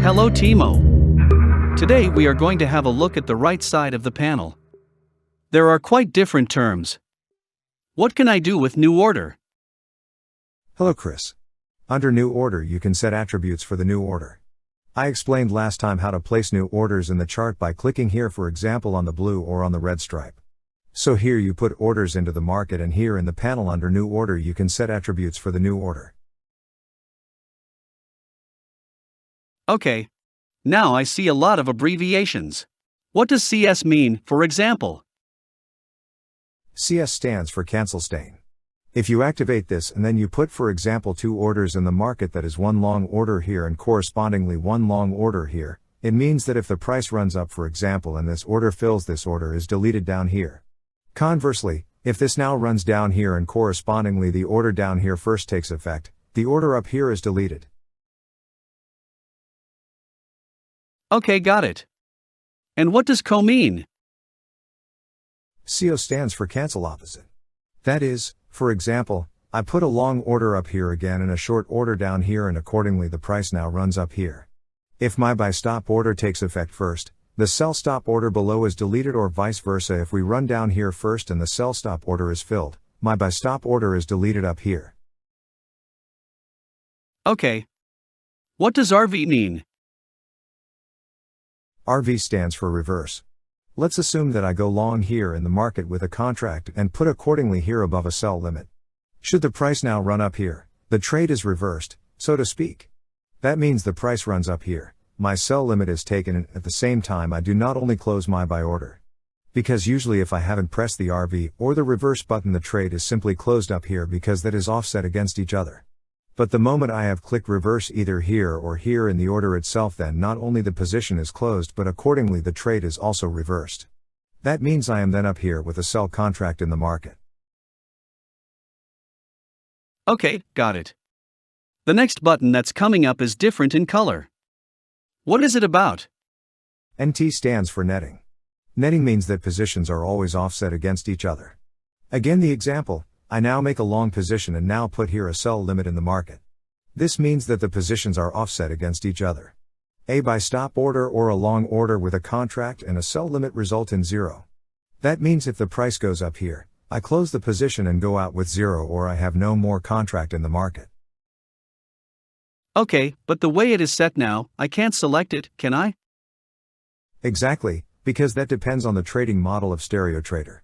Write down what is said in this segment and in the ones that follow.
Hello Timo. Today we are going to have a look at the right side of the panel. There are quite different terms. What can I do with new order? Hello Chris. Under new order you can set attributes for the new order. I explained last time how to place new orders in the chart by clicking here, for example on the blue or on the red stripe. So here you put orders into the market, and here in the panel under new order you can set attributes for the new order. Okay. Now I see a lot of abbreviations. What does CS mean, for example? CS stands for cancel stain. If you activate this and then you put, for example, 2 orders in the market, that is one long order here and correspondingly one long order here, it means that if the price runs up, for example, and this order fills, this order is deleted down here. Conversely, if this now runs down here and correspondingly the order down here first takes effect, the order up here is deleted. Okay, got it. And what does CO mean? CO stands for cancel opposite. That is, for example, I put a long order up here again and a short order down here, and accordingly the price now runs up here. If my buy stop order takes effect first, the sell stop order below is deleted, or vice versa. If we run down here first and the sell stop order is filled, my buy stop order is deleted up here. Okay. What does RV mean? RV stands for reverse. Let's assume that I go long here in the market with a contract and put accordingly here above a sell limit. Should the price now run up here, the trade is reversed, so to speak. That means the price runs up here, my sell limit is taken, and at the same time I do not only close my buy order. Because usually if I haven't pressed the RV or the reverse button, the trade is simply closed up here because that is offset against each other. But the moment I have clicked reverse either here or here in the order itself, then not only the position is closed but accordingly the trade is also reversed. That means I am then up here with a sell contract in the market. Okay, got it. The next button that's coming up is different in color. What is it about? NT stands for netting. Netting means that positions are always offset against each other. Again, the example, I now make a long position and now put here a sell limit in the market. This means that the positions are offset against each other. A buy stop order or a long order with a contract and a sell limit result in 0. That means if the price goes up here, I close the position and go out with 0, or I have no more contract in the market. Okay, but the way it is set now, I can't select it, can I? Exactly, because that depends on the trading model of StereoTrader.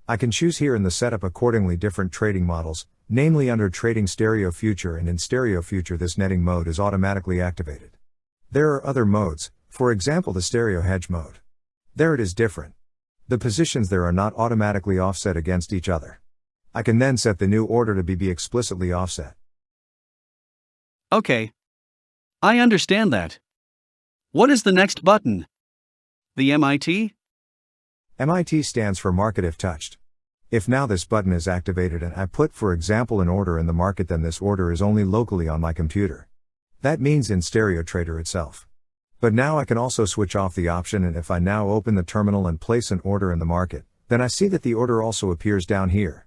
I can choose here in the setup accordingly different trading models, namely under trading stereo future, and in stereo future this netting mode is automatically activated. There are other modes, for example the stereo hedge mode. There it is different. The positions there are not automatically offset against each other. I can then set the new order to be explicitly offset. Okay. I understand that. What is the next button? The MIT? MIT stands for market if touched. If now this button is activated and I put, for example, an order in the market, then this order is only locally on my computer. That means in StereoTrader itself. But now I can also switch off the option, and if I now open the terminal and place an order in the market, then I see that the order also appears down here.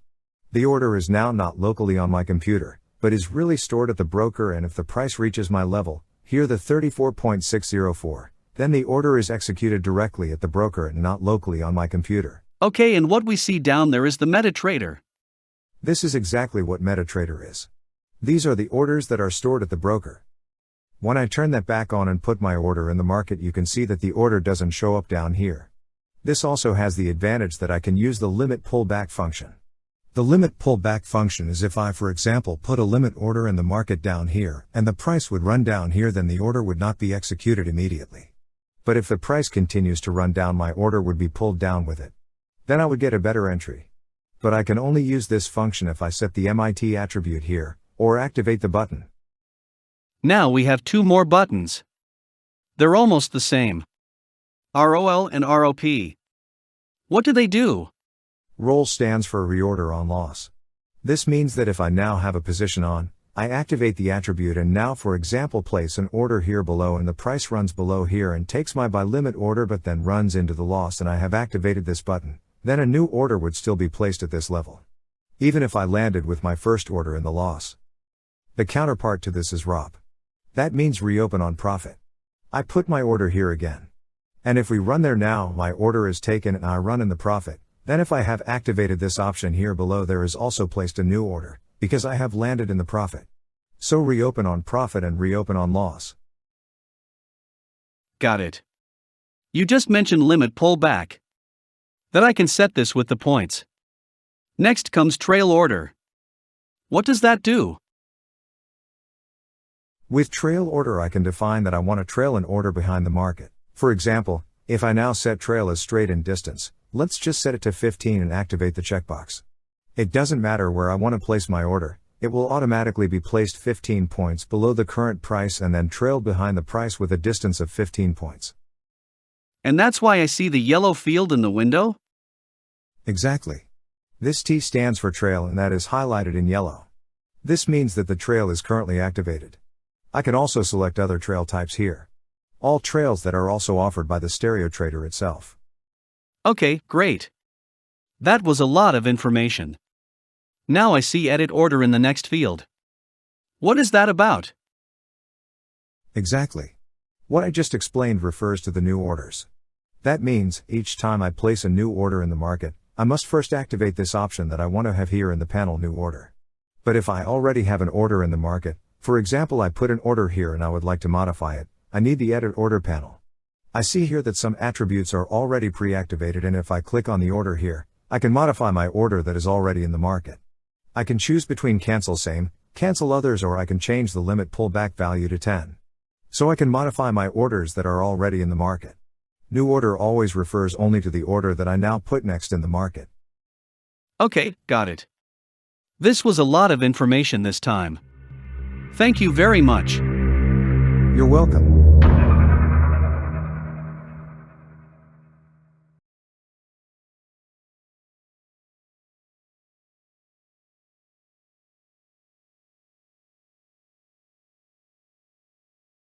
The order is now not locally on my computer, but is really stored at the broker, and if the price reaches my level, here the 34.604, then the order is executed directly at the broker and not locally on my computer. Okay, and what we see down there is the MetaTrader. This is exactly what MetaTrader is. These are the orders that are stored at the broker. When I turn that back on and put my order in the market, you can see that the order doesn't show up down here. This also has the advantage that I can use the limit pullback function. The limit pullback function is if I, for example, put a limit order in the market down here, and the price would run down here, then the order would not be executed immediately. But if the price continues to run down, my order would be pulled down with it. Then I would get a better entry. But I can only use this function if I set the MIT attribute here, or activate the button. Now we have 2 more buttons. They're almost the same. ROL and ROP. What do they do? Roll stands for reorder on loss. This means that if I now have a position on, I activate the attribute and now, for example, place an order here below, and the price runs below here and takes my buy limit order but then runs into the loss, and I have activated this button, then a new order would still be placed at this level. Even if I landed with my first order in the loss. The counterpart to this is ROP. That means reopen on profit. I put my order here again. And if we run there now, my order is taken and I run in the profit. Then if I have activated this option here below, there is also placed a new order, because I have landed in the profit. So reopen on profit and reopen on loss. Got it. You just mentioned limit pullback. That I can set this with the points. Next comes trail order. What does that do? With trail order, I can define that I want to trail an order behind the market. For example, if I now set trail as straight in distance, let's just set it to 15 and activate the checkbox. It doesn't matter where I want to place my order, it will automatically be placed 15 points below the current price and then trailed behind the price with a distance of 15 points. And that's why I see the yellow field in the window? Exactly. This T stands for trail and that is highlighted in yellow. This means that the trail is currently activated. I can also select other trail types here. All trails that are also offered by the StereoTrader itself. Okay, great. That was a lot of information. Now I see edit order in the next field. What is that about? Exactly. What I just explained refers to the new orders. That means, each time I place a new order in the market, I must first activate this option that I want to have here in the panel New Order. But if I already have an order in the market, for example I put an order here and I would like to modify it, I need the Edit Order panel. I see here that some attributes are already pre-activated, and if I click on the order here, I can modify my order that is already in the market. I can choose between cancel same, cancel others, or I can change the limit pullback value to 10. So I can modify my orders that are already in the market. New order always refers only to the order that I now put next in the market. Okay, got it. This was a lot of information this time. Thank you very much. You're welcome.